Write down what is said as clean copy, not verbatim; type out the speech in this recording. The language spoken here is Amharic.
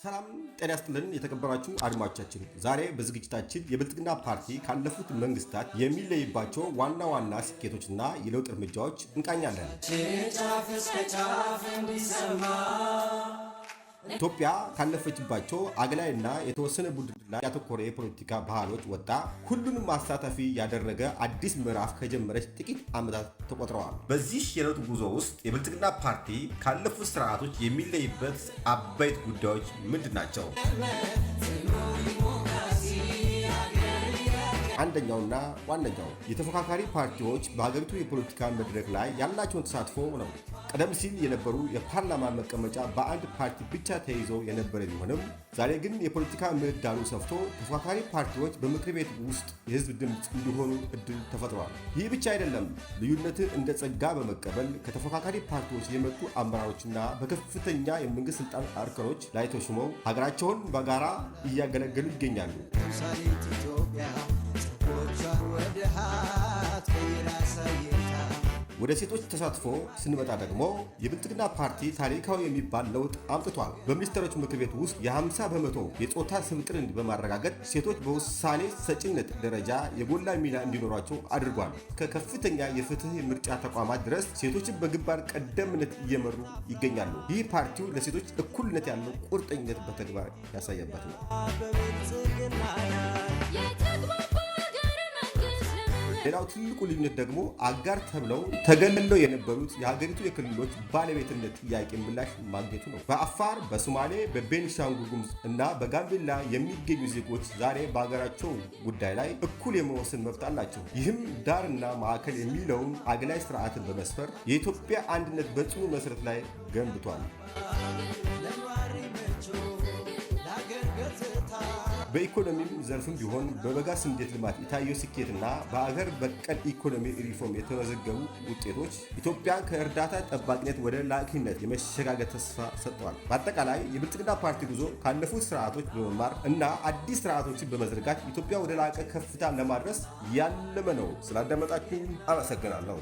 ሰላም ጤና ይስጥልን የተከበራችሁ አድማጮቻችን፣ ዛሬ በዝግጅታችን የብልጽግና ፓርቲ ካለፉት መንግስታት የሚለይባቸው ዋና ዋና ስኬቶችና የለውጥ እርምጃዎች እንቃኛለን። ኢትዮጵያ ካለፈችባቸው አግላይና የተወሰነ ቡድን ላይ ያተኮረ የፖለቲካ ባህሎች ወጣ ሁሉንም አሳታፊ ያደረገ አዲስ ምዕራፍ ከጀመረች ጥቂት ዓመታት ተቆጥረዋል። በዚህ የለውጥ ጉዞ ውስጥ የብልጽግና ፓርቲ ካለፉት ስርዓቶች የሚለይበት አበይት ጉዳዮች ምንድን ናቸው? አንደኛውና ዋነኛው የተፎካካሪ ፓርቲዎች በሀገሪቱ የፖለቲካ መድረክ ላይ ያላቸውን ተሳትፎ ነው። ቀደም ሲል የነበሩ የፓርላማ መቀመጫ በአንድ ፓርቲ ብቻ ተይዘው የነበረ ቢሆንም ዛሬ ግን የፖለቲካ ምህዳሩ ሰፍቶ ተፎካካሪ ፓርቲዎች በምክር ቤት ውስጥ የህዝብ ድምፅ እንዲሆኑ እድል ተፈጥሯል። ይህ ብቻ አይደለም። ልዩነትን እንደ ጸጋ በመቀበል ከተፎካካሪ ፓርቲዎች የመጡ አመራሮችና በከፍተኛ የመንግስት ስልጣን እርከኖች ላይ ተሹመው ሀገራቸውን በጋራ እያገለገሉ ይገኛሉ። ወደ ሴቶች ተሳትፎ ስንመጣ ደግሞ የብልጽግና ፓርቲ ታሪካዊ የሚባል ለውጥ አምጥቷል። በሚኒስትሮች ምክር ቤት ውስጥ የ50 በመቶ የጾታ ስብጥርን በማረጋገጥ ሴቶች በውሳኔ ሰጭነት ደረጃ የጎላ ሚና እንዲኖራቸው አድርጓል። ከከፍተኛ የፍትህ ምርጫ ተቋማት ድረስ ሴቶችን በግንባር ቀደምነት እየመሩ ይገኛሉ። ይህ ፓርቲው ለሴቶች እኩልነት ያለው ቁርጠኝነት በተግባር ያሳየበት ነው። ሌላው ትልቁ ልዩነት ደግሞ አጋር ተብለው ተገልለው የነበሩት የሀገሪቱ የክልሎች ባለቤትነት ጥያቄ ምላሽ ማግኘቱ ነው። በአፋር፣ በሶማሌ፣ በቤኒሻንጉል ጉሙዝ እና በጋምቤላ የሚገኙ ዜጎች ዛሬ በሀገራቸው ጉዳይ ላይ እኩል የመወሰን መብት አላቸው። ይህም ዳርና ማዕከል የሚለውን አግላይ ስርዓትን በመስፈር የኢትዮጵያ አንድነት በጽኑ መሰረት ላይ ገንብቷል። በኢኮኖሚም ዘርፍም ቢሆን በበጋ ስንዴ ልማት የታየው ስኬትና በአገር በቀል ኢኮኖሚ ሪፎርም የተመዘገቡ ውጤቶች ኢትዮጵያ ከእርዳታ ጠባቂነት ወደ ላኪነት የመሸጋገር ተስፋ ሰጥተዋል። በአጠቃላይ የብልጽግና ፓርቲ ጉዞ ካለፉት ስርዓቶች በመማር እና አዲስ ስርዓቶችን በመዘርጋት ኢትዮጵያ ወደ ላቀ ከፍታ ለማድረስ ያለመ ነው። ስላዳመጣችሁ አመሰግናለሁ።